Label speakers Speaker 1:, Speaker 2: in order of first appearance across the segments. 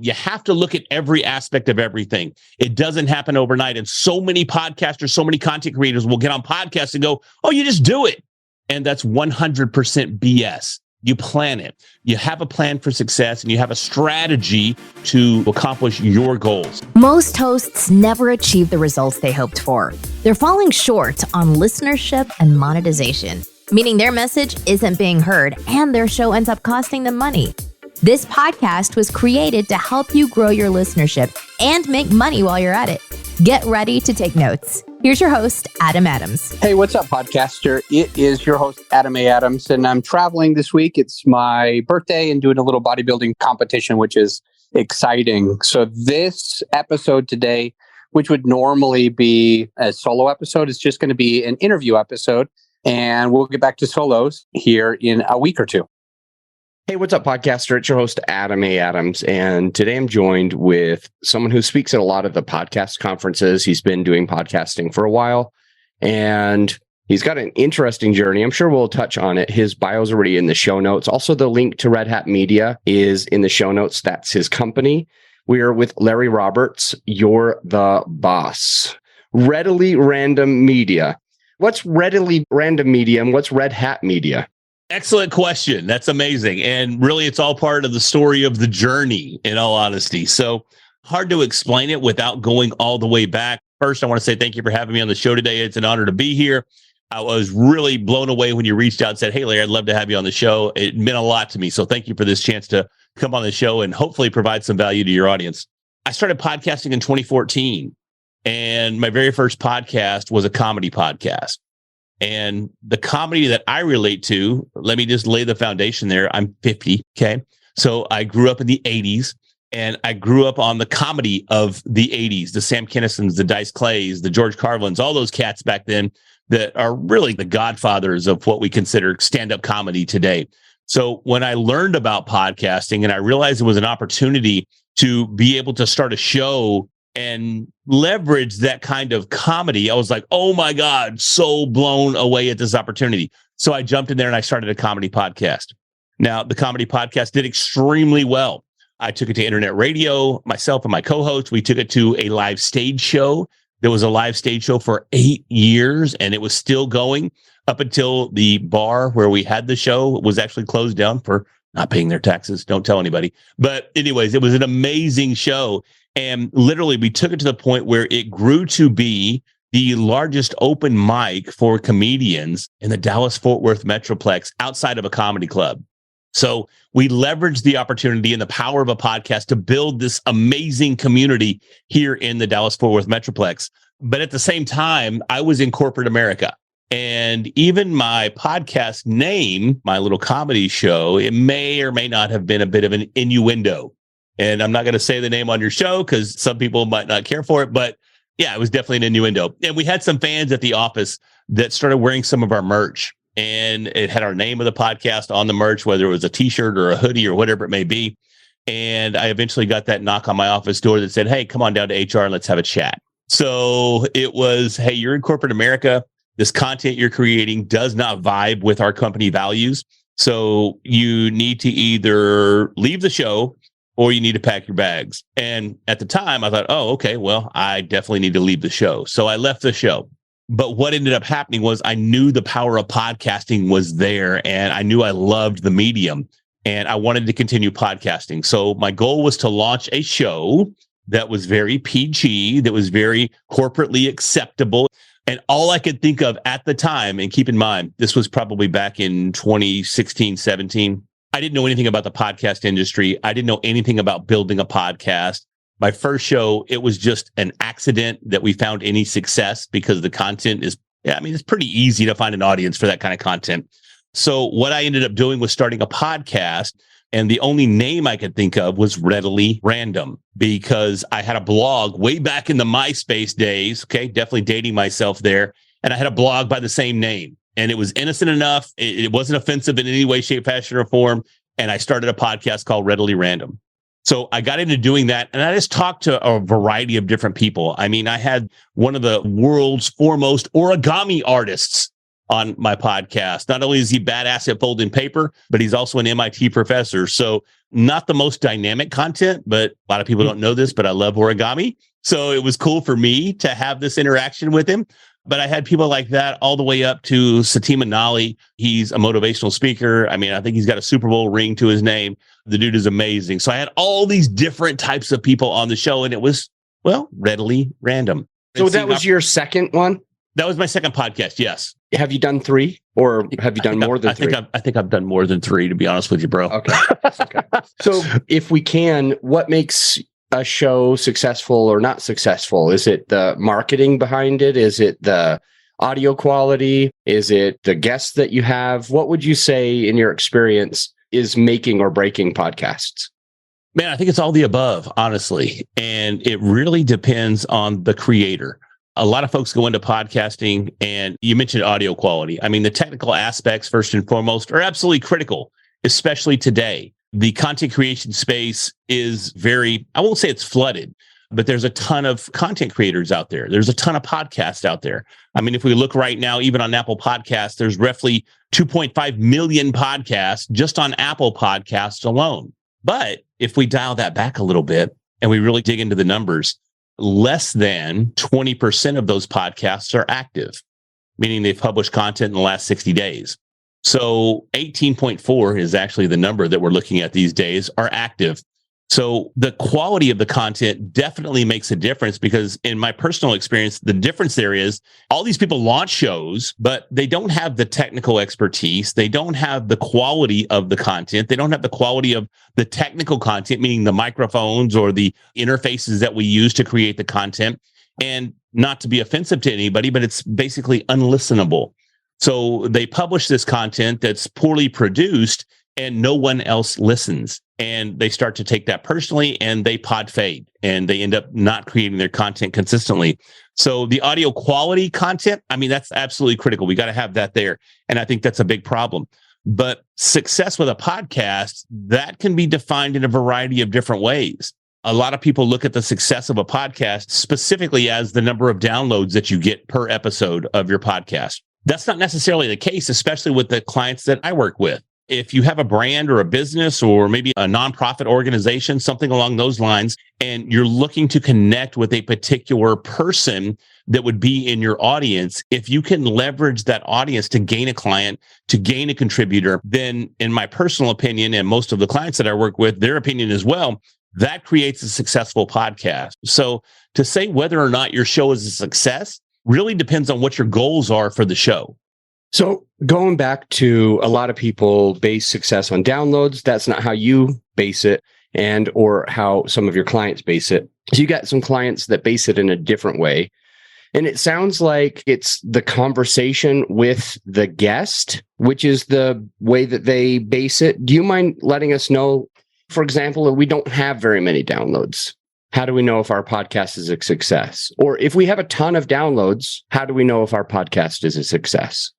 Speaker 1: You have to look at every aspect of everything. It doesn't happen overnight. And so many podcasters, so many content creators will get on podcasts and go, oh, you just do it. And that's 100% BS. You plan it. You have a plan for success and you have a strategy to accomplish your goals.
Speaker 2: Most hosts never achieve the results they hoped for. They're falling short on listenership and monetization, meaning their message isn't being heard and their show ends up costing them money. This podcast was created to help you grow your listenership and make money while you're at it. Get ready to take notes. Here's your host, Adam Adams.
Speaker 3: Hey, what's up, podcaster? It is your host, Adam A. Adams, and I'm traveling this week. It's my birthday and doing a little bodybuilding competition, which is exciting. So this episode today, which would normally be a solo episode, is just going to be an interview episode, and we'll get back to solos here in a week or two.
Speaker 4: Hey, what's up, podcaster? It's your host, Adam A. Adams, and today I'm joined with someone who speaks at a lot of the podcast conferences. He's been doing podcasting for a while, and he's got an interesting journey. I'm sure we'll touch on it. His bio is already in the show notes. Also, the link to Red Hat Media is in the show notes. That's his company. We are with Larry Roberts. You're the boss. Readily Random Media. What's Readily Random Media and what's Red Hat Media?
Speaker 1: Excellent question. That's amazing. And really, it's all part of the story of the journey, in all honesty. So hard to explain it without going all the way back. First, I want to say thank you for having me on the show today. It's an honor to be here. I was really blown away when you reached out and said, hey, Larry, I'd love to have you on the show. It meant a lot to me. So thank you for this chance to come on the show and hopefully provide some value to your audience. I started podcasting in 2014, and my very first podcast was a comedy podcast. And the comedy that I relate to, let me just lay the foundation there. I'm 50, okay? So I grew up in the 80s, and I grew up on the comedy of the 80s, the Sam Kinnisons, the Dice Clays, the George Carlins, all those cats back then that are really the godfathers of what we consider stand-up comedy today. So when I learned about podcasting and I realized it was an opportunity to be able to start a show and leverage that kind of comedy, I was like, oh my God, so blown away at this opportunity. So I jumped in there and I started a comedy podcast. Now, the comedy podcast did extremely well. I took it to internet radio, myself and my co-host. We took it to a live stage show. There was a live stage show for 8 years, and it was still going up until the bar where we had the show was actually closed down for not paying their taxes. Don't tell anybody. But anyways, it was an amazing show. And literally, we took it to the point where it grew to be the largest open mic for comedians in the Dallas-Fort Worth Metroplex outside of a comedy club. So we leveraged the opportunity and the power of a podcast to build this amazing community here in the Dallas-Fort Worth Metroplex. But at the same time, I was in corporate America. And even my podcast name, my little comedy show, it may or may not have been a bit of an innuendo. And I'm not going to say the name on your show because some people might not care for it. But yeah, it was definitely an innuendo. And we had some fans at the office that started wearing some of our merch. And it had our name of the podcast on the merch, whether it was a T-shirt or a hoodie or whatever it may be. And I eventually got that knock on my office door that said, hey, come on down to HR and let's have a chat. So it was, hey, you're in corporate America. This content you're creating does not vibe with our company values. So you need to either leave the show or you need to pack your bags. And at the time, I thought, oh, okay, well, I definitely need to leave the show. So I left the show. But what ended up happening was I knew the power of podcasting was there, and I knew I loved the medium, and I wanted to continue podcasting. So my goal was to launch a show that was very PG, that was very corporately acceptable. And all I could think of at the time, and keep in mind, this was probably back in 2016, 17, I didn't know anything about the podcast industry. I didn't know anything about building a podcast. My first show, it was just an accident that we found any success because the content is, it's pretty easy to find an audience for that kind of content. So what I ended up doing was starting a podcast, and the only name I could think of was Readily Random, because I had a blog way back in the MySpace days. Okay, definitely dating myself there. And I had a blog by the same name. And it was innocent enough. It wasn't offensive in any way, shape, fashion, or form. And I started a podcast called Readily Random. So I got into doing that, and I just talked to a variety of different people. I mean, I had one of the world's foremost origami artists on my podcast. Not only is he badass at folding paper, but he's also an MIT professor. So not the most dynamic content, but a lot of people don't know this, but I love origami. So it was cool for me to have this interaction with him. But I had people like that all the way up to Satima Nali. He's a motivational speaker. I mean, I think he's got a Super Bowl ring to his name. The dude is amazing. So I had all these different types of people on the show, and it was, well, readily random.
Speaker 4: So that was your second one?
Speaker 1: That was my second podcast, yes.
Speaker 4: Have you done 3 or have you done more than 3?
Speaker 1: I think I've done more than 3, to be honest with you, bro.
Speaker 4: Okay. Okay. So if we can, what makes a show successful or not successful? Is it the marketing behind it? Is it the audio quality? Is it the guests that you have? What would you say in your experience is making or breaking podcasts?
Speaker 1: Man, I think it's all the above, honestly. And it really depends on the creator. A lot of folks go into podcasting, and you mentioned audio quality. I mean, the technical aspects, first and foremost, are absolutely critical, especially today. The content creation space is very, I won't say it's flooded, but there's a ton of content creators out there. There's a ton of podcasts out there. I mean, if we look right now, even on Apple Podcasts, there's roughly 2.5 million podcasts just on Apple Podcasts alone. But if we dial that back a little bit and we really dig into the numbers, less than 20% of those podcasts are active, meaning they've published content in the last 60 days. So 18.4 is actually the number that we're looking at these days are active. So the quality of the content definitely makes a difference, because in my personal experience, the difference there is all these people launch shows, but they don't have the technical expertise. They don't have the quality of the content. They don't have the quality of the technical content, meaning the microphones or the interfaces that we use to create the content. And not to be offensive to anybody, but it's basically unlistenable. So they publish this content that's poorly produced and no one else listens. And they start to take that personally, and they pod fade, and they end up not creating their content consistently. So the audio quality content, I mean, that's absolutely critical. We got to have that there. And I think that's a big problem. But success with a podcast, that can be defined in a variety of different ways. A lot of people look at the success of a podcast specifically as the number of downloads that you get per episode of your podcast. That's not necessarily the case, especially with the clients that I work with. If you have a brand or a business or maybe a nonprofit organization, something along those lines, and you're looking to connect with a particular person that would be in your audience, if you can leverage that audience to gain a client, to gain a contributor, then in my personal opinion, and most of the clients that I work with, their opinion as well, that creates a successful podcast. So to say whether or not your show is a success really depends on what your goals are for the show.
Speaker 4: So going back to, a lot of people base success on downloads. That's not how you base it, and or how some of your clients base it. So you got some clients that base it in a different way. And it sounds like it's the conversation with the guest, which is the way that they base it. Do you mind letting us know, for example, if we don't have very many downloads, how do we know if our podcast is a success? Or if we have a ton of downloads, how do we know if our podcast is a success?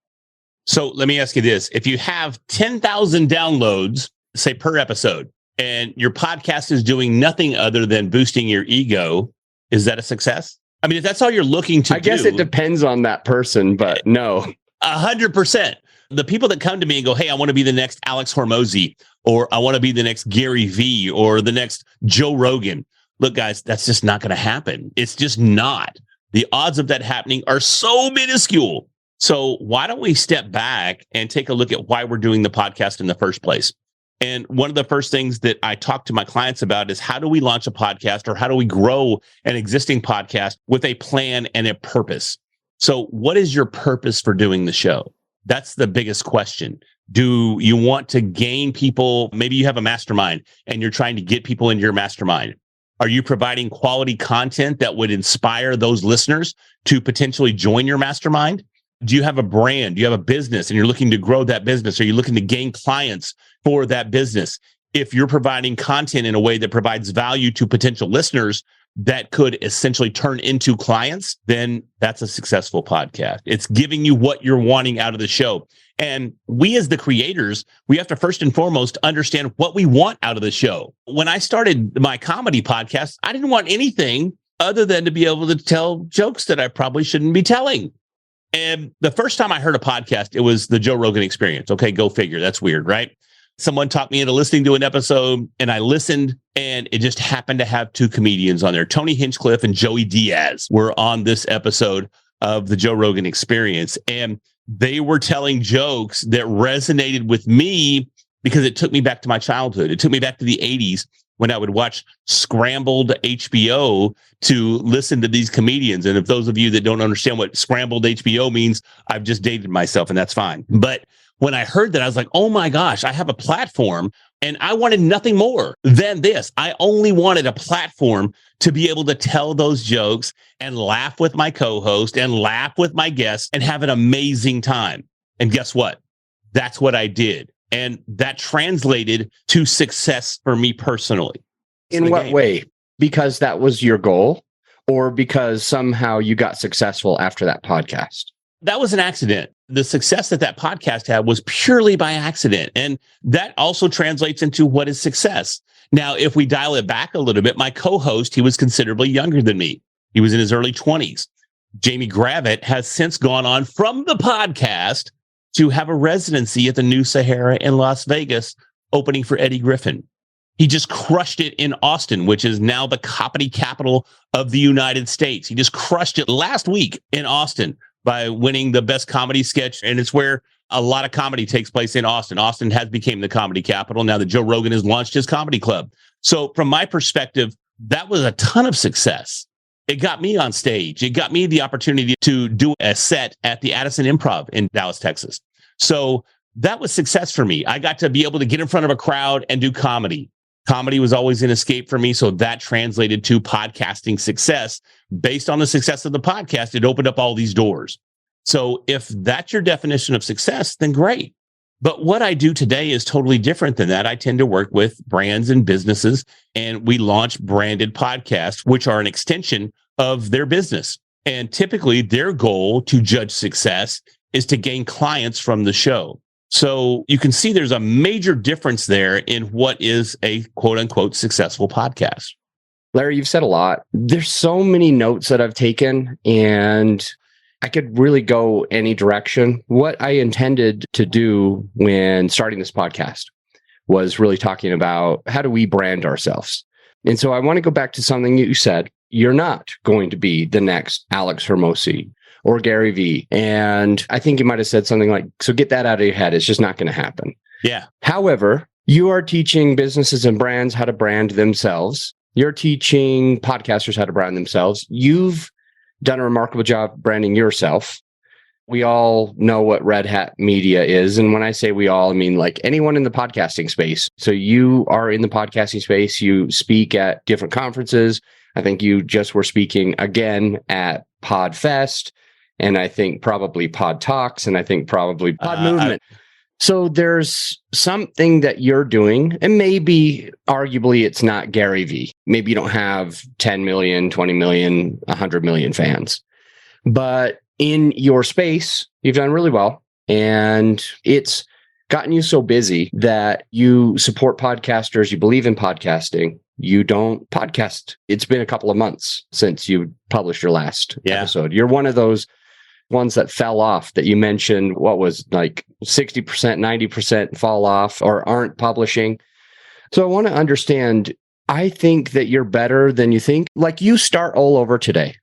Speaker 1: So let me ask you this. If you have 10,000 downloads, say per episode, and your podcast is doing nothing other than boosting your ego, is that a success? I mean, if that's all you're looking to do.
Speaker 4: I guess it depends on that person, but no.
Speaker 1: 100%. The people that come to me and go, hey, I want to be the next Alex Hormozy, or I want to be the next Gary Vee, or the next Joe Rogan. Look, guys, that's just not going to happen. It's just not. The odds of that happening are so minuscule. So why don't we step back and take a look at why we're doing the podcast in the first place? And one of the first things that I talk to my clients about is, how do we launch a podcast, or how do we grow an existing podcast with a plan and a purpose? So what is your purpose for doing the show? That's the biggest question. Do you want to gain people? Maybe you have a mastermind and you're trying to get people into your mastermind. Are you providing quality content that would inspire those listeners to potentially join your mastermind? Do you have a brand? Do you have a business and you're looking to grow that business? Are you looking to gain clients for that business? If you're providing content in a way that provides value to potential listeners that could essentially turn into clients, then that's a successful podcast. It's giving you what you're wanting out of the show. And we as the creators, we have to first and foremost understand what we want out of the show. When I started my comedy podcast, I didn't want anything other than to be able to tell jokes that I probably shouldn't be telling. And the first time I heard a podcast, it was the Joe Rogan Experience. Okay, go figure. That's weird, right? Someone talked me into listening to an episode, and I listened, and it just happened to have two comedians on there. Tony Hinchcliffe and Joey Diaz were on this episode of the Joe Rogan Experience, and they were telling jokes that resonated with me because it took me back to my childhood. It took me back to the 80s when I would watch scrambled HBO to listen to these comedians. And if those of you that don't understand what scrambled HBO means, I've just dated myself, and that's fine. But when I heard that, I was like, oh my gosh, I have a platform, and I wanted nothing more than this. I only wanted a platform to be able to tell those jokes and laugh with my co-host and laugh with my guests and have an amazing time. And guess what? That's what I did. And that translated to success for me personally.
Speaker 4: In what way? Because that was your goal, or because somehow you got successful after that podcast?
Speaker 1: That was an accident. The success that podcast had was purely by accident. And that also translates into what is success. Now, if we dial it back a little bit, my co-host, he was considerably younger than me. He was in his early 20s. Jamie Gravitt has since gone on from the podcast to have a residency at the New Sahara in Las Vegas, opening for Eddie Griffin. He just crushed it in Austin, which is now the comedy capital of the United States. He just crushed it last week in Austin by winning the best comedy sketch. And it's where a lot of comedy takes place in Austin. Austin has become the comedy capital now that Joe Rogan has launched his comedy club. So from my perspective, that was a ton of success. It got me on stage. It got me the opportunity to do a set at the Addison Improv in Dallas, Texas. So that was success for me. I got to be able to get in front of a crowd and do comedy. Comedy was always an escape for me. So that translated to podcasting success. Based on the success of the podcast, it opened up all these doors. So if that's your definition of success, then great. But what I do today is totally different than that. I tend to work with brands and businesses, and we launch branded podcasts, which are an extension of their business. And typically their goal to judge success is to gain clients from the show. So you can see there's a major difference there in what is a quote unquote successful podcast.
Speaker 4: Larry, you've said a lot. There's so many notes that I've taken, and I could really go any direction. What I intended to do when starting this podcast was really talking about how do we brand ourselves. And so I want to go back to something you said. You're not going to be the next Alex Hormozi or Gary Vee. And I think you might have said something like, so get that out of your head. It's just not going to happen.
Speaker 1: Yeah.
Speaker 4: However, you are teaching businesses and brands how to brand themselves. You're teaching podcasters how to brand themselves. You've done a remarkable job branding yourself. We all know what Red Hat Media is. And when I say we all, I mean like anyone in the podcasting space. So you are in the podcasting space. You speak at different conferences. I think you just were speaking again at Podfest. And I think probably Pod Talks, and I think probably Pod Movement. So there's something that you're doing, and maybe arguably it's not Gary Vee. Maybe you don't have 10 million, 20 million, 100 million fans. But in your space, you've done really well. And it's gotten you so busy that you support podcasters, you believe in podcasting. You don't podcast. It's been a couple of months since you published your last episode. You're one of those ones that fell off that you mentioned, what was like 60%, 90% fall off or aren't publishing. So I want to understand, I think that you're better than you think. Like you start all over today.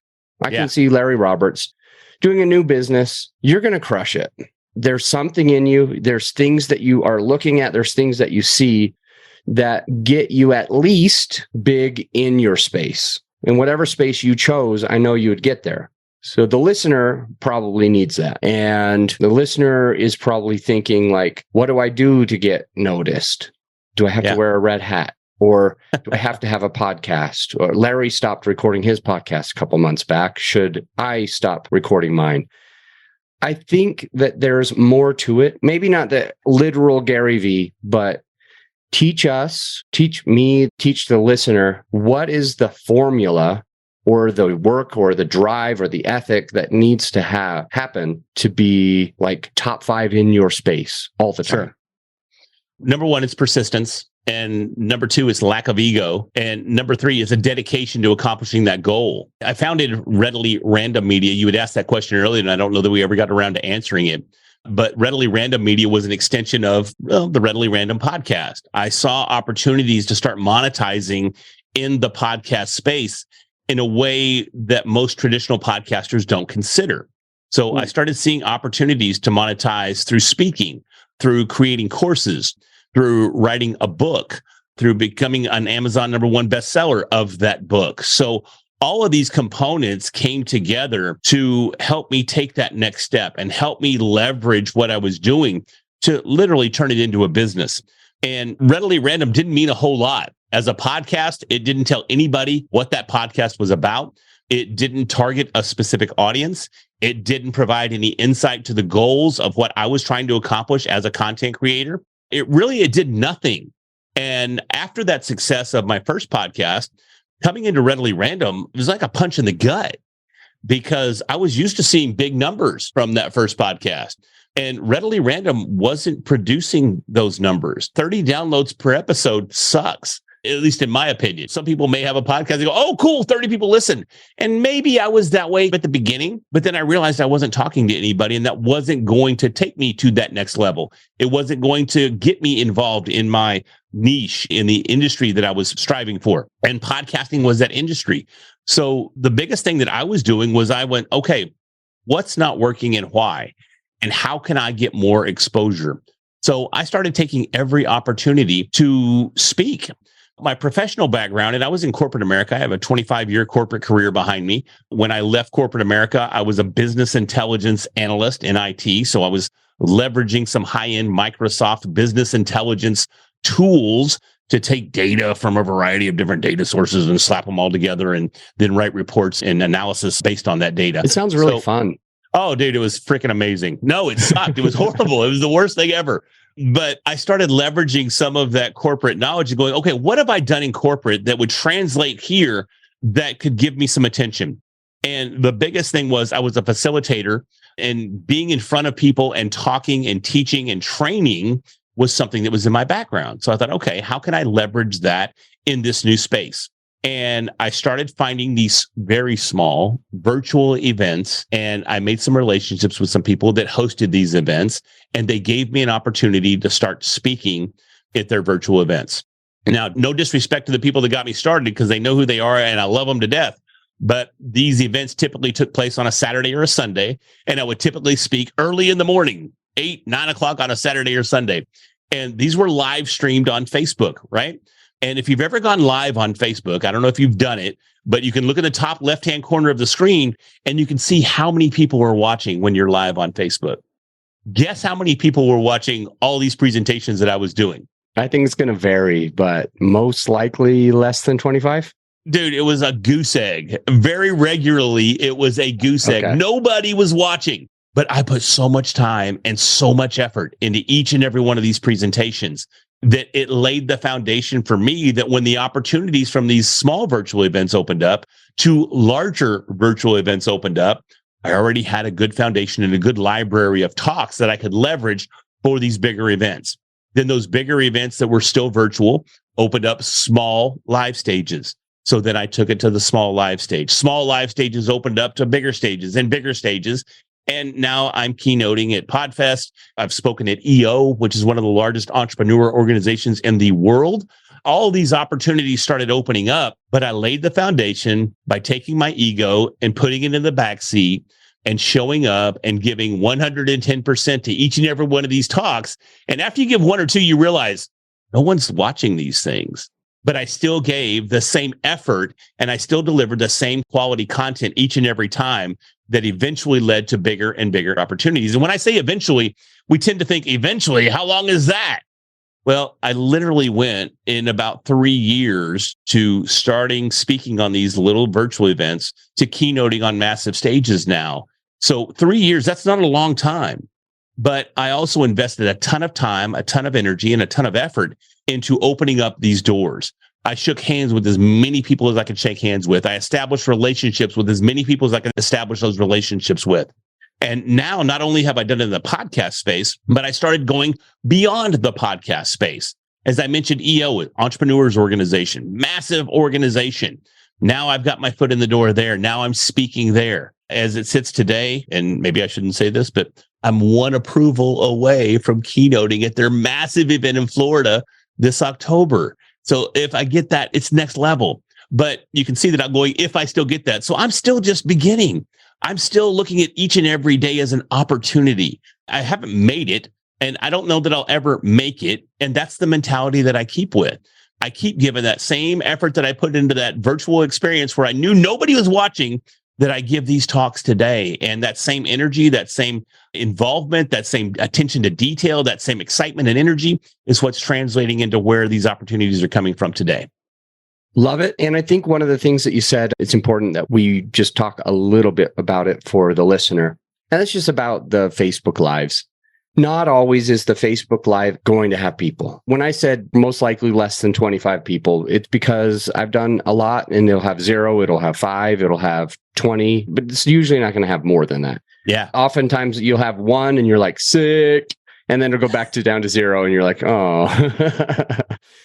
Speaker 4: I can see Larry Roberts doing a new business. You're going to crush it. There's something in you. There's things that you are looking at. There's things that you see that get you at least big in your space. In whatever space you chose, I know you would get there. So the listener probably needs that. And the listener is probably thinking like, what do I do to get noticed? Do I have to wear a red hat? Or do I have to have a podcast? Or Larry stopped recording his podcast a couple months back. Should I stop recording mine? I think that there's more to it. Maybe not the literal Gary Vee, but teach us, teach me, teach the listener, what is the formula or the work or the drive or the ethic that needs to happen to be like top 5 in your space all the time?
Speaker 1: Sure. Number 1 is persistence. And number 2 is lack of ego. And number 3 is a dedication to accomplishing that goal. I founded Readily Random Media. You had asked that question earlier, and I don't know that we ever got around to answering it. But Readily Random Media was an extension of the Readily Random podcast. I saw opportunities to start monetizing in the podcast space in a way that most traditional podcasters don't consider. So I started seeing opportunities to monetize through speaking, through creating courses, through writing a book, through becoming an Amazon #1 bestseller of that book. So all of these components came together to help me take that next step and help me leverage what I was doing to literally turn it into a business. And Readily Random didn't mean a whole lot. As a podcast, it didn't tell anybody what that podcast was about. It didn't target a specific audience. It didn't provide any insight to the goals of what I was trying to accomplish as a content creator. It did nothing. And after that success of my first podcast, coming into Readily Random, it was like a punch in the gut because I was used to seeing big numbers from that first podcast. And Readily Random wasn't producing those numbers. 30 downloads per episode sucks, at least in my opinion. Some people may have a podcast and go, oh, cool, 30 people listen. And maybe I was that way at the beginning, but then I realized I wasn't talking to anybody and that wasn't going to take me to that next level. It wasn't going to get me involved in my niche in the industry that I was striving for. And podcasting was that industry. So the biggest thing that I was doing was I went, okay, what's not working and why? And how can I get more exposure? So I started taking every opportunity to speak. My professional background, and I was in corporate America. I have a 25-year corporate career behind me. When I left corporate America, I was a business intelligence analyst in IT. So I was leveraging some high-end Microsoft business intelligence tools to take data from a variety of different data sources and slap them all together and then write reports and analysis based on that data.
Speaker 4: It sounds really fun.
Speaker 1: Oh, dude, it was freaking amazing. No, it sucked. It was horrible. It was the worst thing ever. But I started leveraging some of that corporate knowledge and going, okay, what have I done in corporate that would translate here that could give me some attention? And the biggest thing was I was a facilitator, and being in front of people and talking and teaching and training was something that was in my background. So I thought, okay, how can I leverage that in this new space? And I started finding these very small virtual events, and I made some relationships with some people that hosted these events, and they gave me an opportunity to start speaking at their virtual events. Now, no disrespect to the people that got me started because they know who they are and I love them to death. But these events typically took place on a Saturday or a Sunday, and I would typically speak early in the morning, 8, 9 o'clock on a Saturday or Sunday. And these were live streamed on Facebook, right? And if you've ever gone live on Facebook, I don't know if you've done it, but you can look at the top left-hand corner of the screen and you can see how many people are watching when you're live on Facebook. Guess how many people were watching all these presentations that I was doing?
Speaker 4: I think it's going to vary, but most likely less than 25.
Speaker 1: Dude, it was a goose egg. Very regularly, it was a goose egg. Nobody was watching, but I put so much time and so much effort into each and every one of these presentations that it laid the foundation for me that when the opportunities from these small virtual events opened up to larger virtual events opened up, I already had a good foundation and a good library of talks that I could leverage for these bigger events. Then those bigger events that were still virtual opened up small live stages. So then I took it to the small live stage. Small live stages opened up to bigger stages and bigger stages. And now I'm keynoting at Podfest. I've spoken at EO, which is one of the largest entrepreneur organizations in the world. All these opportunities started opening up, but I laid the foundation by taking my ego and putting it in the backseat and showing up and giving 110% to each and every one of these talks. And after you give one or two, you realize no one's watching these things. But I still gave the same effort and I still delivered the same quality content each and every time that eventually led to bigger and bigger opportunities. And when I say eventually, we tend to think eventually, how long is that? Well, I literally went in about 3 years to starting speaking on these little virtual events to keynoting on massive stages now. So 3 years, that's not a long time. But I also invested a ton of time, a ton of energy, and a ton of effort into opening up these doors. I shook hands with as many people as I could shake hands with. I established relationships with as many people as I could establish those relationships with. And now not only have I done it in the podcast space, but I started going beyond the podcast space. As I mentioned, EO, Entrepreneurs Organization, massive organization. Now I've got my foot in the door there. Now I'm speaking there. As it sits today, and maybe I shouldn't say this, but I'm one approval away from keynoting at their massive event in Florida this October. So if I get that, it's next level. But you can see that I'm going, if I still get that. So I'm still just beginning. I'm still looking at each and every day as an opportunity. I haven't made it, and I don't know that I'll ever make it. And that's the mentality that I keep with. I keep giving that same effort that I put into that virtual experience where I knew nobody was watching, that I give these talks today. And that same energy, that same involvement, that same attention to detail, that same excitement and energy is what's translating into where these opportunities are coming from today.
Speaker 4: Love it. And I think one of the things that you said, it's important that we just talk a little bit about it for the listener. And that's just about the Facebook Lives. Not always is the Facebook Live going to have people. When I said most likely less than 25 people, it's because I've done a lot and it'll have 0, it'll have 5, it'll have 20, but it's usually not going to have more than that.
Speaker 1: Yeah.
Speaker 4: Oftentimes you'll have 1 and you're like sick, and then it'll go back to down to 0 and you're like, oh.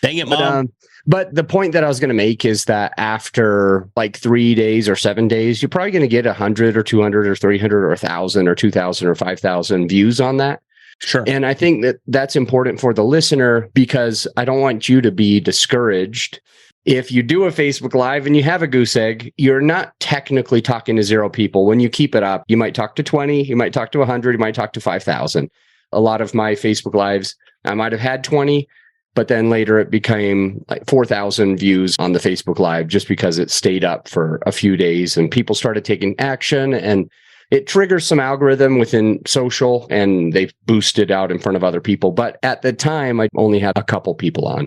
Speaker 1: Dang it, Mom.
Speaker 4: But the point that I was going to make is that after like 3 days or 7 days, you're probably going to get 100 or 200 or 300 or 1,000 or 2,000 or 5,000 views on that.
Speaker 1: Sure.
Speaker 4: And I think that that's important for the listener, because I don't want you to be discouraged. If you do a Facebook Live and you have a goose egg, you're not technically talking to 0 people. When you keep it up, you might talk to 20, you might talk to 100, you might talk to 5,000. A lot of my Facebook Lives, I might have had 20, but then later it became like 4,000 views on the Facebook Live just because it stayed up for a few days and people started taking action, and it triggers some algorithm within social and they've boosted out in front of other people. But at the time, I only had a couple people on.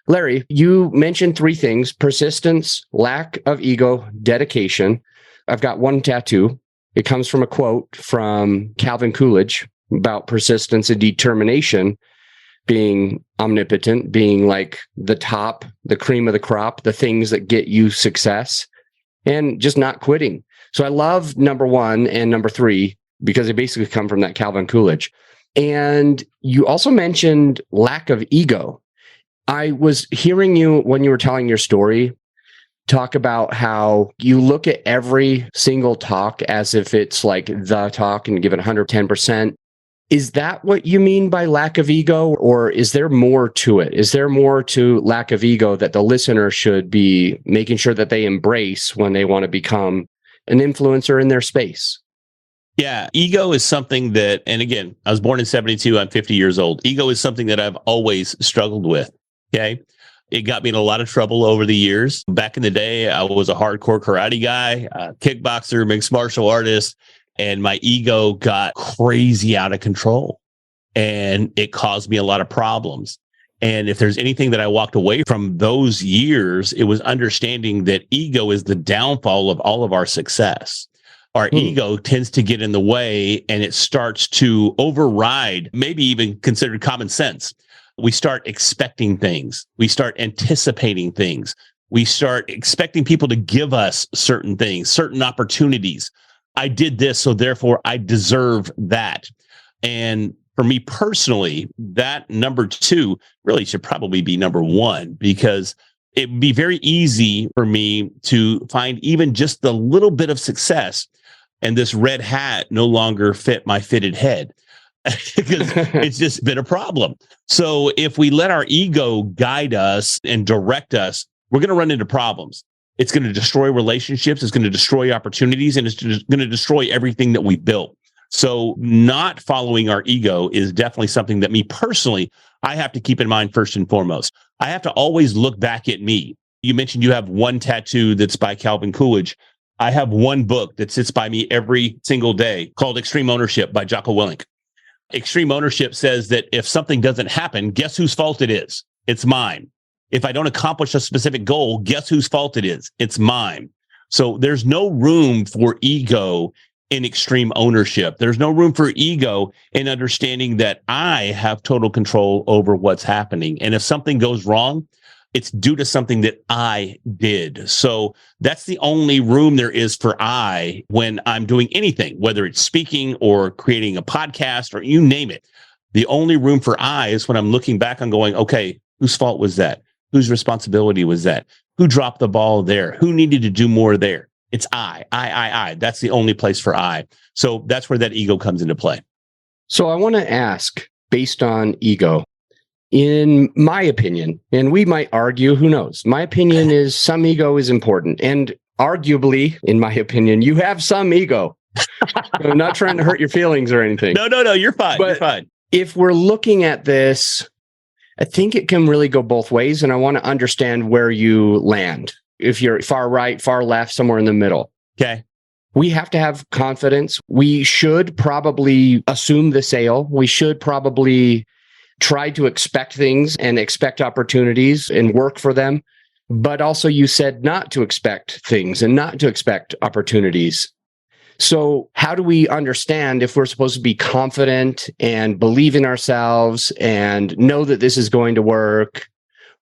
Speaker 4: Larry, you mentioned 3 things: persistence, lack of ego, dedication. I've got one tattoo. It comes from a quote from Calvin Coolidge about persistence and determination being omnipotent, being like the top, the cream of the crop, the things that get you success, and just not quitting. So I love number 1 and number 3 because they basically come from that Calvin Coolidge. And you also mentioned lack of ego. I was hearing you when you were telling your story talk about how you look at every single talk as if it's like the talk and give it 110%. Is that what you mean by lack of ego, or is there more to it? Is there more to lack of ego that the listener should be making sure that they embrace when they want to become an influencer in their space?
Speaker 1: Yeah, ego is something that, and again, I was born in 72, I'm 50 years old. Ego is something that I've always struggled with, okay? It got me in a lot of trouble over the years. Back in the day, I was a hardcore karate guy, a kickboxer, mixed martial artist, and my ego got crazy out of control, and it caused me a lot of problems. And if there's anything that I walked away from those years, it was understanding that ego is the downfall of all of our success. Our ego tends to get in the way, and it starts to override, maybe even considered common sense. We start expecting things. We start anticipating things. We start expecting people to give us certain things, certain opportunities. I did this, so therefore I deserve that. And for me personally, that number 2 really should probably be number 1, because it would be very easy for me to find even just the little bit of success, and this red hat no longer fit my fitted head, because it's just been a problem. So if we let our ego guide us and direct us, we're going to run into problems. It's going to destroy relationships. It's going to destroy opportunities, and it's going to destroy everything that we built. So not following our ego is definitely something that me personally, I have to keep in mind first and foremost. I have to always look back at me. You mentioned you have one tattoo that's by Calvin Coolidge. I have one book that sits by me every single day called Extreme Ownership by Jocko Willink. Extreme ownership says that if something doesn't happen, guess whose fault it is? It's mine. If I don't accomplish a specific goal, guess whose fault it is? It's mine. So there's no room for ego in extreme ownership. There's no room for ego in understanding that I have total control over what's happening. And if something goes wrong, it's due to something that I did. So that's the only room there is for I when I'm doing anything, whether it's speaking or creating a podcast or you name it. The only room for I is when I'm looking back and going, okay, whose fault was that? Whose responsibility was that? Who dropped the ball there? Who needed to do more there? It's I. That's the only place for I. So that's where that ego comes into play.
Speaker 4: So I want to ask, based on ego, in my opinion, and we might argue, who knows? My opinion is some ego is important. And arguably, in my opinion, you have some ego. I'm not trying to hurt your feelings or anything.
Speaker 1: No, you're fine.
Speaker 4: But
Speaker 1: you're fine.
Speaker 4: If we're looking at this, I think it can really go both ways. And I want to understand where you land. If you're far right, far left, somewhere in the middle.
Speaker 1: Okay.
Speaker 4: We have to have confidence. We should probably assume the sale. We should probably try to expect things and expect opportunities and work for them. But also you said not to expect things and not to expect opportunities. So how do we understand if we're supposed to be confident and believe in ourselves and know that this is going to work,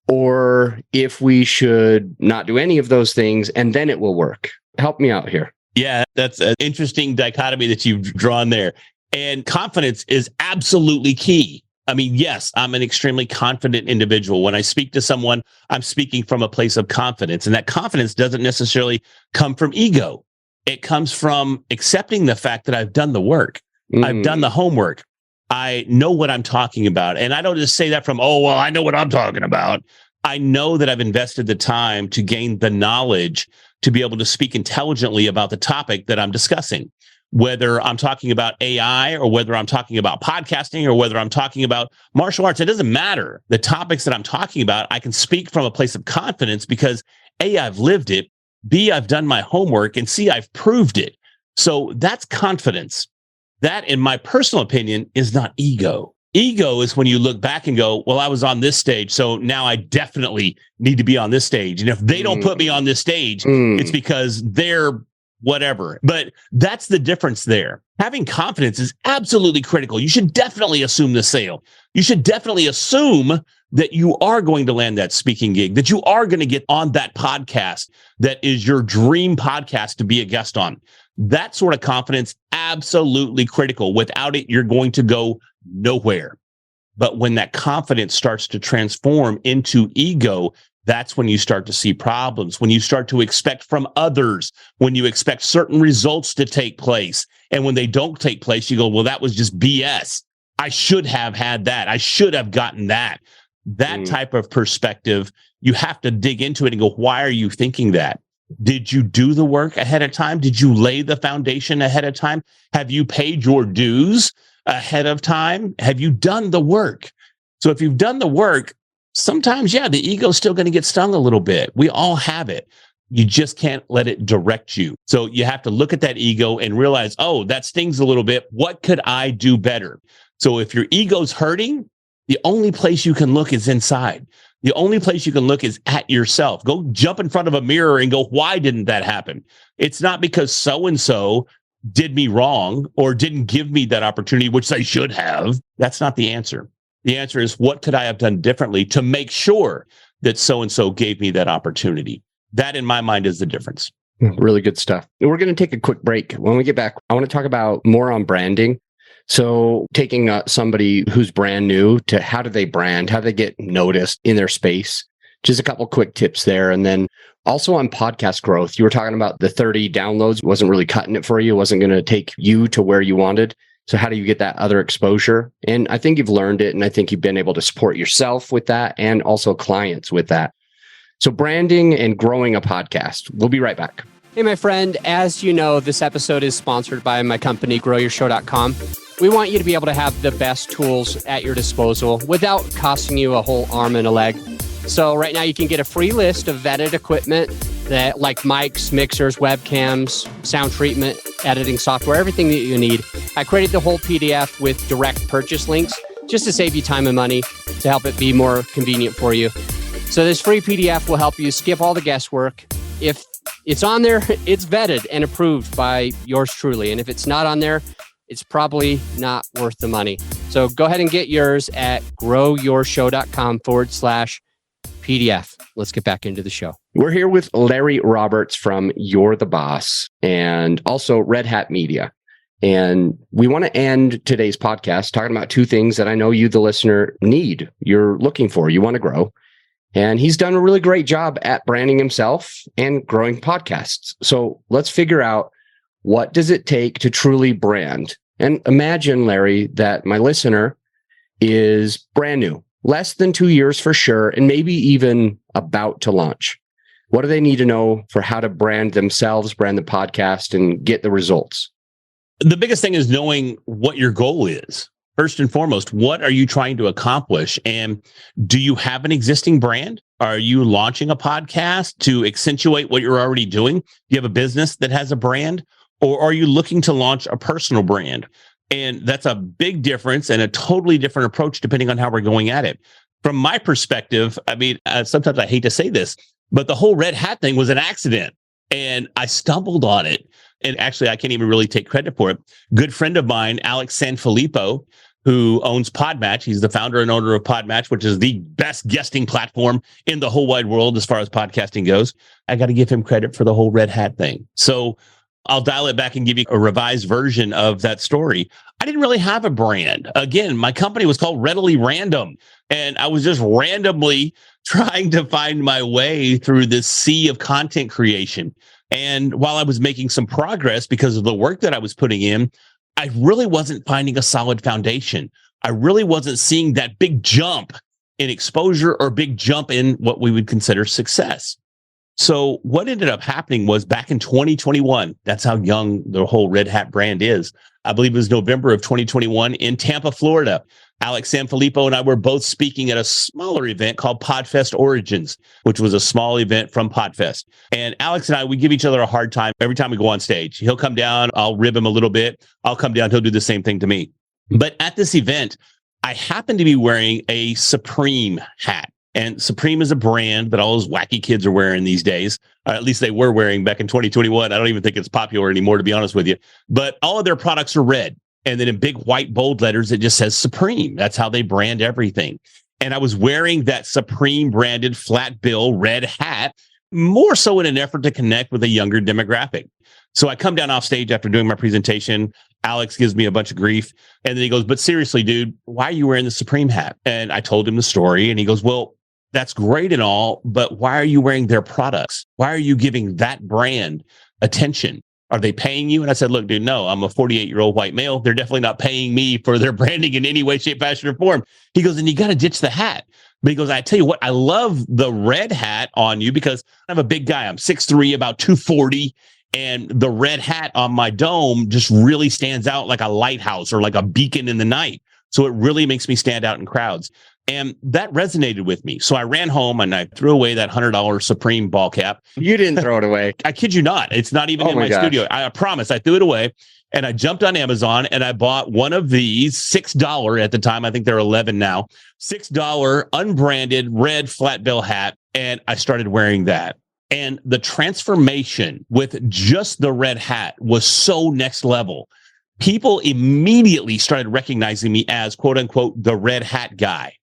Speaker 4: or if we should not do any of those things and then it will work? Help me out here.
Speaker 1: Yeah, that's an interesting dichotomy that you've drawn there. And confidence is absolutely key. I mean, yes, I'm an extremely confident individual. When I speak to someone, I'm speaking from a place of confidence. And that confidence doesn't necessarily come from ego. It comes from accepting the fact that I've done the work. I've done the homework. I know what I'm talking about. And I don't just say that from, oh, well, I know what I'm talking about. I know that I've invested the time to gain the knowledge to be able to speak intelligently about the topic that I'm discussing, whether I'm talking about AI or whether I'm talking about podcasting or whether I'm talking about martial arts. It doesn't matter. The topics that I'm talking about, I can speak from a place of confidence because A, I've lived it, B, I've done my homework, and C, I've proved it. So that's confidence. That, in my personal opinion, is not ego. Ego is when you look back and go, well, I was on this stage, so now I definitely need to be on this stage. And if they don't put me on this stage, it's because they're whatever. But that's the difference there. Having confidence is absolutely critical. You should definitely assume the sale. You should definitely assume that you are going to land that speaking gig, that you are going to get on that podcast that is your dream podcast to be a guest on. That sort of confidence, absolutely critical. Without it, you're going to go nowhere. But when that confidence starts to transform into ego, that's when you start to see problems, when you start to expect from others, when you expect certain results to take place. And when they don't take place, you go, well, that was just BS. I should have had that. I should have gotten that. That type of perspective, you have to dig into it and go, why are you thinking that? Did you do the work ahead of time? Did you lay the foundation ahead of time? Have you paid your dues ahead of time? Have you done the work? So if you've done the work, sometimes, yeah, the ego's still going to get stung a little bit. We all have it. You just can't let it direct you. So you have to look at that ego and realize, oh, that stings a little bit. What could I do better? So if your ego's hurting, the only place you can look is inside. The only place you can look is at yourself. Go jump in front of a mirror and go, why didn't that happen? It's not because so-and-so did me wrong or didn't give me that opportunity, which they should have. That's not the answer. The answer is, what could I have done differently to make sure that so-and-so gave me that opportunity? That, in my mind, is the difference.
Speaker 4: Really good stuff. We're going to take a quick break. When we get back, I want to talk about more on branding. So taking somebody who's brand new to how do they brand, how do they get noticed in their space? Just a couple quick tips there. And then also on podcast growth, you were talking about the 30 downloads wasn't really cutting it for you, wasn't going to take you to where you wanted. So how do you get that other exposure? And I think you've learned it. And I think you've been able to support yourself with that and also clients with that. So branding and growing a podcast. We'll be right back.
Speaker 5: Hey, my friend, as you know, this episode is sponsored by my company, GrowYourShow.com. We want you to be able to have the best tools at your disposal without costing you a whole arm and a leg. So right now you can get a free list of vetted equipment that like mics, mixers, webcams, sound treatment, editing software, everything that you need. I created the whole PDF with direct purchase links just to save you time and money to help it be more convenient for you. So this free PDF will help you skip all the guesswork. If it's on there, it's vetted and approved by yours truly. And if it's not on there, it's probably not worth the money. So go ahead and get yours at growyourshow.com/PDF. Let's get back into the show.
Speaker 4: We're here with Larry Roberts from You're the Boss and also Red Hat Media. And we want to end today's podcast talking about two things that I know you, the listener, need. You're looking for, you want to grow. And he's done a really great job at branding himself and growing podcasts. So let's figure out, what does it take to truly brand? And imagine, Larry, that my listener is brand new, less than 2 years for sure, and maybe even about to launch. What do they need to know for how to brand themselves, brand the podcast, and get the results?
Speaker 1: The biggest thing is knowing what your goal is. First and foremost, what are you trying to accomplish? And do you have an existing brand? Are you launching a podcast to accentuate what you're already doing? Do you have a business that has a brand? Or are you looking to launch a personal brand? And that's a big difference and a totally different approach depending on how we're going at it. From my perspective, I mean, sometimes I hate to say this, but the whole red hat thing was an accident. And I stumbled on it. And actually, I can't even really take credit for it. Good friend of mine, Alex Sanfilippo, who owns Podmatch. He's the founder and owner of Podmatch, which is the best guesting platform in the whole wide world as far as podcasting goes. I got to give him credit for the whole red hat thing. So I'll dial it back and give you a revised version of that story. I didn't really have a brand. Again, my company was called Readily Random, and I was just randomly trying to find my way through this sea of content creation. And while I was making some progress because of the work that I was putting in, I really wasn't finding a solid foundation. I really wasn't seeing that big jump in exposure or big jump in what we would consider success. So what ended up happening was back in 2021, that's how young the whole Red Hat brand is. I believe it was November of 2021 in Tampa, Florida. Alex Sanfilippo and I were both speaking at a smaller event called Podfest Origins, which was a small event from Podfest. And Alex and I, we give each other a hard time every time we go on stage. He'll come down, I'll rib him a little bit. I'll come down, he'll do the same thing to me. But at this event, I happened to be wearing a Supreme hat. And Supreme is a brand that all those wacky kids are wearing these days. Or at least they were wearing back in 2021. I don't even think it's popular anymore, to be honest with you. But all of their products are red. And then in big white bold letters, it just says Supreme. That's how they brand everything. And I was wearing that Supreme branded flat bill red hat, more so in an effort to connect with a younger demographic. So I come down off stage after doing my presentation. Alex gives me a bunch of grief. And then he goes, "But seriously, dude, why are you wearing the Supreme hat?" And I told him the story. And he goes, "Well, that's great and all, but why are you wearing their products? Why are you giving that brand attention? Are they paying you?" And I said, "Look, dude, no, I'm a 48-year-old white male. They're definitely not paying me for their branding in any way, shape, fashion, or form." He goes, "And you got to ditch the hat." But he goes, "I tell you what, I love the red hat on you because I'm a big guy. I'm 6'3", about 240. And the red hat on my dome just really stands out like a lighthouse or like a beacon in the night. So it really makes me stand out in crowds." And that resonated with me. So I ran home and I threw away that $100 Supreme ball cap.
Speaker 4: You didn't throw it away.
Speaker 1: I kid you not. It's not even in my studio. I promise. I threw it away and I jumped on Amazon and I bought one of these $6 at the time. I think they're 11 now. $6 unbranded red flat bill hat. And I started wearing that. And the transformation with just the red hat was so next level. People immediately started recognizing me as, quote unquote, the red hat guy.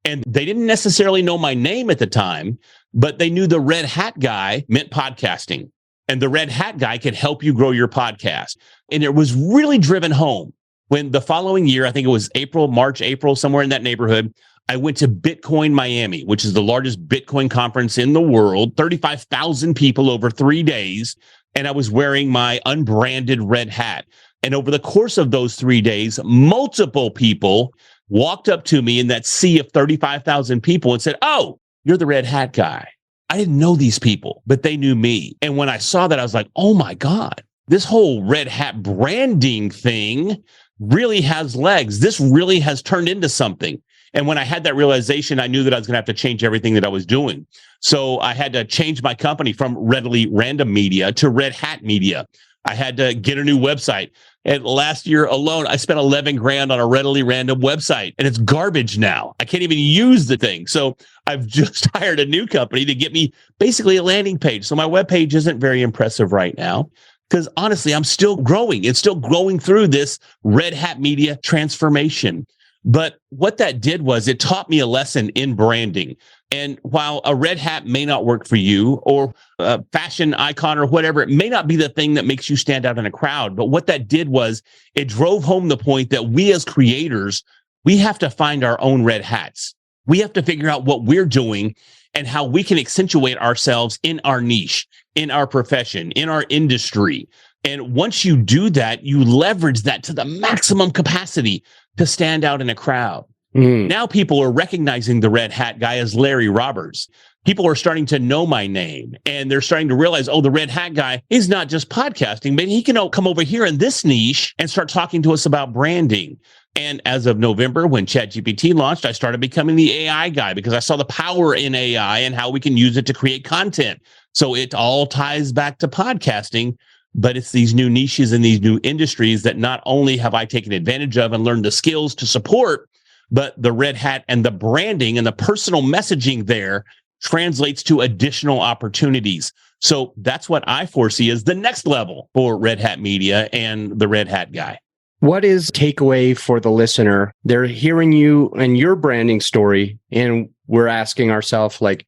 Speaker 1: And they didn't necessarily know my name at the time, but they knew the red hat guy meant podcasting. And the red hat guy could help you grow your podcast. And it was really driven home when the following year, I think it was March, April, somewhere in that neighborhood, I went to Bitcoin Miami, which is the largest Bitcoin conference in the world, 35,000 people over 3 days. And I was wearing my unbranded red hat. And over the course of those 3 days, multiple people walked up to me in that sea of 35,000 people and said, "Oh, you're the red hat guy." I didn't know these people, but they knew me. And when I saw that, I was like, oh my God, this whole red hat branding thing really has legs. This really has turned into something. And when I had that realization, I knew that I was going to have to change everything that I was doing. So I had to change my company from Readily Random Media to Red Hat Media. I had to get a new website. And last year alone, I spent 11 grand on a Readily Random website, and it's garbage now. I can't even use the thing. So I've just hired a new company to get me basically a landing page. So my webpage isn't very impressive right now because honestly, I'm still growing. It's still growing through this Red Hat Media transformation. But what that did was it taught me a lesson in branding. And while a red hat may not work for you or a fashion icon or whatever, it may not be the thing that makes you stand out in a crowd. But what that did was it drove home the point that we as creators, we have to find our own red hats. We have to figure out what we're doing and how we can accentuate ourselves in our niche, in our profession, in our industry. And once you do that, you leverage that to the maximum capacity to stand out in a crowd. Now people are recognizing the red hat guy as Larry Roberts. People are starting to know my name, and they're starting to realize, oh, the red hat guy is not just podcasting, but he can come over here in this niche and start talking to us about branding. And as of November, when ChatGPT launched, I started becoming the AI guy because I saw the power in AI and how we can use it to create content. So it all ties back to podcasting, but it's these new niches and these new industries that not only have I taken advantage of and learned the skills to support, but the red hat and the branding and the personal messaging there translates to additional opportunities. So that's what I foresee as the next level for Red Hat Media and the Red Hat guy.
Speaker 4: What is takeaway for the listener? They're hearing you and your branding story, and we're asking ourselves, like,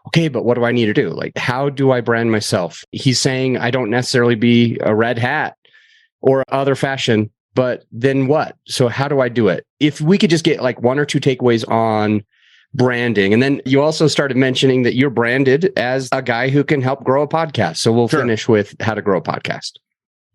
Speaker 4: okay, but what do I need to do? Like, how do I brand myself? He's saying I don't necessarily be a red hat or other fashion, but then what? So how do I do it? If we could just get like one or two takeaways on branding. And then you also started mentioning that you're branded as a guy who can help grow a podcast. So we'll finish with how to grow a podcast.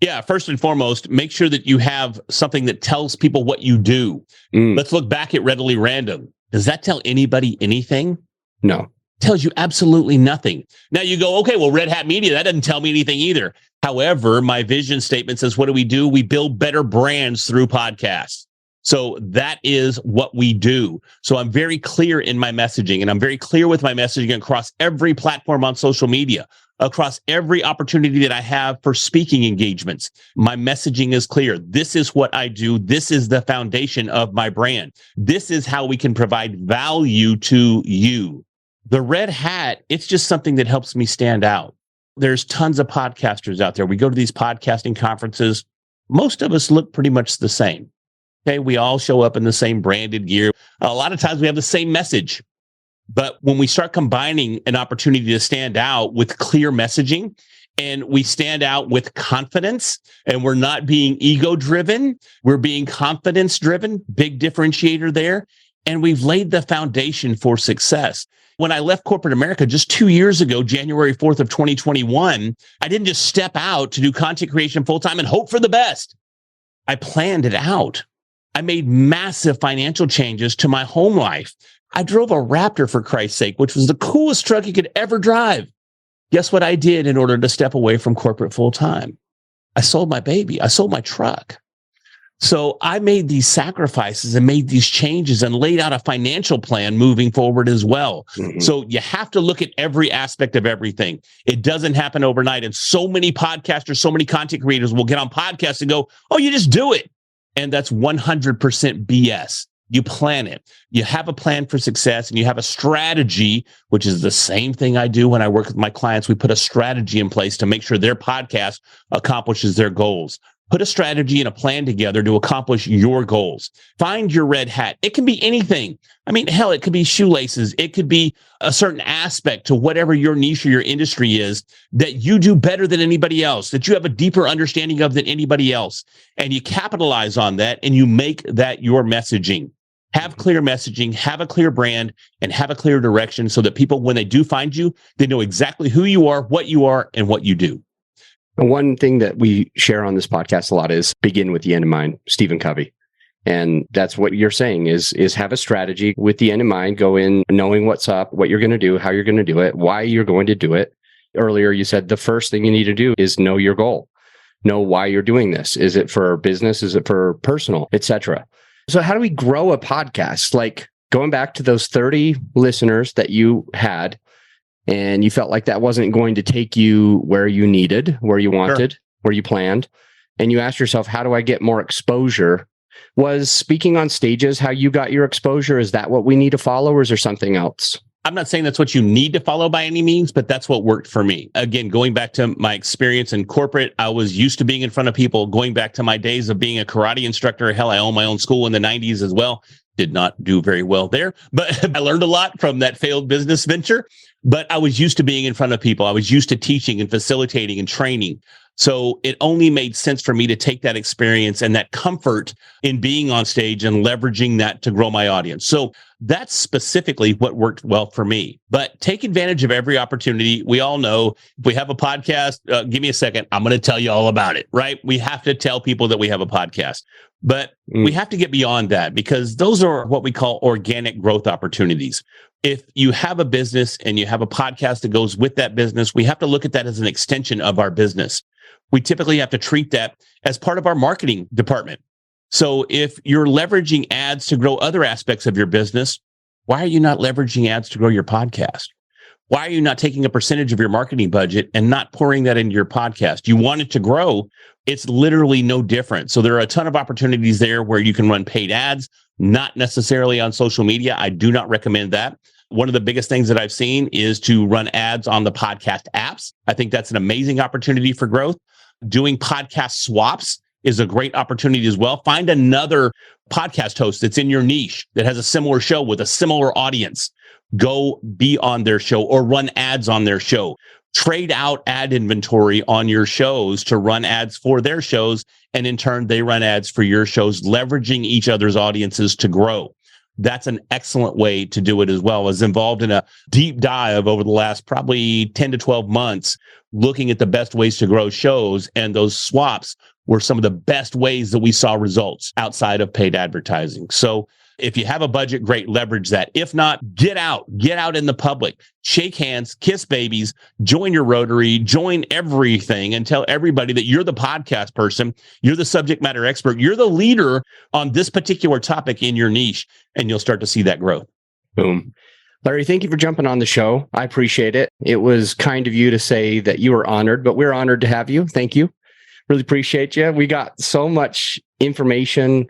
Speaker 1: Yeah, first and foremost, make sure that you have something that tells people what you do. Let's look back at Readily Random. Does that tell anybody anything?
Speaker 4: No.
Speaker 1: Tells you absolutely nothing. Now you go, okay, well, Red Hat Media, that doesn't tell me anything either. However, my vision statement says, what do? We build better brands through podcasts. So that is what we do. So I'm very clear in my messaging, and I'm very clear with my messaging across every platform on social media, across every opportunity that I have for speaking engagements. My messaging is clear. This is what I do. This is the foundation of my brand. This is how we can provide value to you. The red hat, it's just something that helps me stand out. There's tons of podcasters out there. We go to these podcasting conferences. Most of us look pretty much the same. Okay, we all show up in the same branded gear. A lot of times we have the same message. But when we start combining an opportunity to stand out with clear messaging, and we stand out with confidence, and we're not being ego-driven, we're being confidence-driven, big differentiator there, and we've laid the foundation for success. When I left corporate America just 2 years ago, January 4th of 2021, I didn't just step out to do content creation full-time and hope for the best. I planned it out. I made massive financial changes to my home life. I drove a Raptor, for Christ's sake, which was the coolest truck you could ever drive. Guess what I did in order to step away from corporate full-time? I sold my baby. I sold my truck. So I made these sacrifices and made these changes and laid out a financial plan moving forward as well. So you have to look at every aspect of everything. It doesn't happen overnight. And so many podcasters, so many content creators will get on podcasts and go, oh, you just do it. And that's 100% BS. You plan it. You have a plan for success, and you have a strategy, which is the same thing I do when I work with my clients. We put a strategy in place to make sure their podcast accomplishes their goals. Put a strategy and a plan together to accomplish your goals. Find your red hat. It can be anything. I mean, hell, it could be shoelaces. It could be a certain aspect to whatever your niche or your industry is that you do better than anybody else, that you have a deeper understanding of than anybody else. And you capitalize on that, and you make that your messaging. Have clear messaging, have a clear brand, and have a clear direction so that people, when they do find you, they know exactly who you are, and what you do.
Speaker 4: One thing that we share on this podcast a lot is begin with the end in mind, Stephen Covey. And that's what you're saying is have a strategy with the end in mind, go in knowing what's up, what you're going to do, how you're going to do it, why you're going to do it. Earlier, you said the first thing you need to do is know your goal. Know why you're doing this. Is it for business? Is it for personal, etc.? So how do we grow a podcast? Like going back to those 30 listeners that you had, and you felt like that wasn't going to take you where you needed, where you wanted, where you planned. And you asked yourself, how do I get more exposure? Was speaking on stages how you got your exposure? Is that what we need to follow, or is there something else?
Speaker 1: I'm not saying that's what you need to follow by any means, but that's what worked for me. Again, going back to my experience in corporate, I was used to being in front of people, going back to my days of being a karate instructor. Hell, I owned my own school in the 90s as well. Did not do very well there, but I learned a lot from that failed business venture. But I was used to being in front of people. I was used to teaching and facilitating and training. So it only made sense for me to take that experience and that comfort in being on stage and leveraging that to grow my audience. So that's specifically what worked well for me. But take advantage of every opportunity. We all know if we have a podcast, give me a second. I'm going to tell you all about it, right? We have to tell people that we have a podcast. But we have to get beyond that, because those are what we call organic growth opportunities. If you have a business and you have a podcast that goes with that business, we have to look at that as an extension of our business. We typically have to treat that as part of our marketing department. So if you're leveraging ads to grow other aspects of your business, why are you not leveraging ads to grow your podcast? Why are you not taking a percentage of your marketing budget and not pouring that into your podcast? You want it to grow. It's literally no different. So there are a ton of opportunities there where you can run paid ads, not necessarily on social media. I do not recommend that. One of the biggest things that I've seen is to run ads on the podcast apps. I think that's an amazing opportunity for growth. Doing podcast swaps is a great opportunity as well. Find another podcast host that's in your niche that has a similar show with a similar audience. Go be on their show or run ads on their show. Trade out ad inventory on your shows to run ads for their shows. And in turn, they run ads for your shows, leveraging each other's audiences to grow. That's an excellent way to do it as well. I was involved in a deep dive over the last probably 10 to 12 months, looking at the best ways to grow shows. And those swaps were some of the best ways that we saw results outside of paid advertising. So if you have a budget, great, leverage that. If not, get out in the public, shake hands, kiss babies, join your Rotary, join everything, and tell everybody that you're the podcast person, you're the subject matter expert, you're the leader on this particular topic in your niche, and you'll start to see that growth.
Speaker 4: Boom. Larry, thank you for jumping on the show. I appreciate it. It was kind of you to say that you were honored, but we're honored to have you. Thank you. Really appreciate you. We got so much information.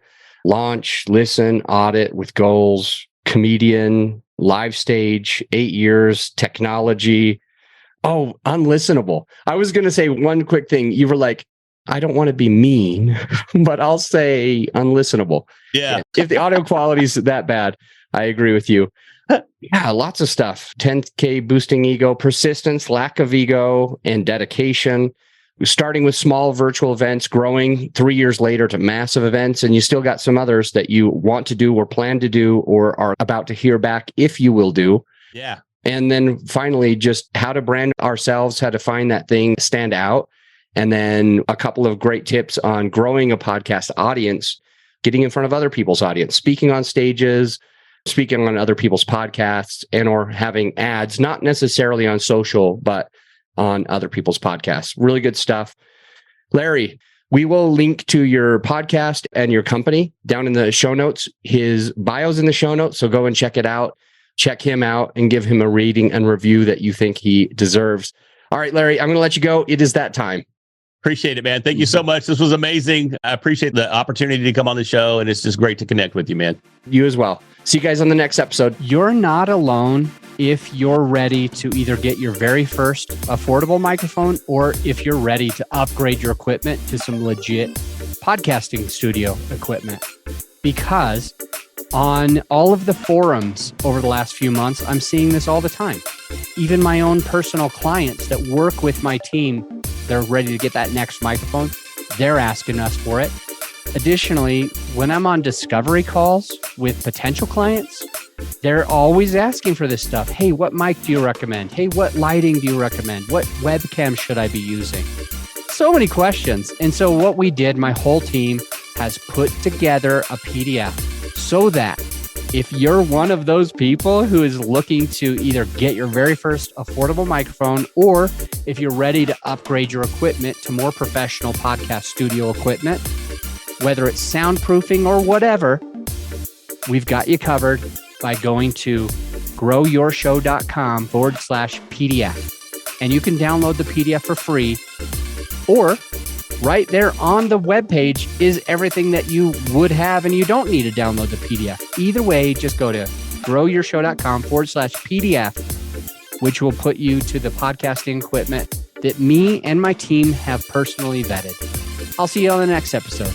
Speaker 4: Launch, listen, audit with goals, comedian, live stage, 8 years, technology. Oh, unlistenable. I was going to say one quick thing. You were like, I don't want to be mean, but I'll say unlistenable.
Speaker 1: Yeah.
Speaker 4: If the audio quality is that bad, I agree with you. Yeah, lots of stuff. 10K boosting ego, persistence, lack of ego, and dedication. Starting with small virtual events, growing 3 years later to massive events, and you still got some others that you want to do or plan to do or are about to hear back if you will do.
Speaker 1: Yeah.
Speaker 4: And then finally, just how to brand ourselves, how to find that thing, stand out. And then a couple of great tips on growing a podcast audience, getting in front of other people's audience, speaking on stages, speaking on other people's podcasts, and or having ads, not necessarily on social, but on other people's podcasts. Really good stuff. Larry, we will link to your podcast and your company down in the show notes. His bio's in the show notes, so go and check it out. Check him out and give him a rating and review that you think he deserves. All right, Larry, I'm going to let you go. It is that time.
Speaker 1: Appreciate it, man. Thank you so much. This was amazing. I appreciate the opportunity to come on the show, and it's just great to connect with you, man.
Speaker 4: You as well. See you guys on the next episode.
Speaker 5: You're not alone if you're ready to either get your very first affordable microphone or if you're ready to upgrade your equipment to some legit podcasting studio equipment. Because on all of the forums over the last few months, I'm seeing this all the time. Even my own personal clients that work with my team, they're ready to get that next microphone. They're asking us for it. Additionally, when I'm on discovery calls with potential clients, they're always asking for this stuff. Hey, what mic do you recommend? Hey, what lighting do you recommend? What webcam should I be using? So many questions. And so what we did, my whole team has put together a PDF so that if you're one of those people who is looking to either get your very first affordable microphone, or if you're ready to upgrade your equipment to more professional podcast studio equipment, whether it's soundproofing or whatever, we've got you covered by going to growyourshow.com/PDF. And you can download the PDF for free, or right there on the webpage is everything that you would have, and you don't need to download the PDF. Either way, just go to growyourshow.com/PDF, which will put you to the podcasting equipment that me and my team have personally vetted. I'll see you on the next episode.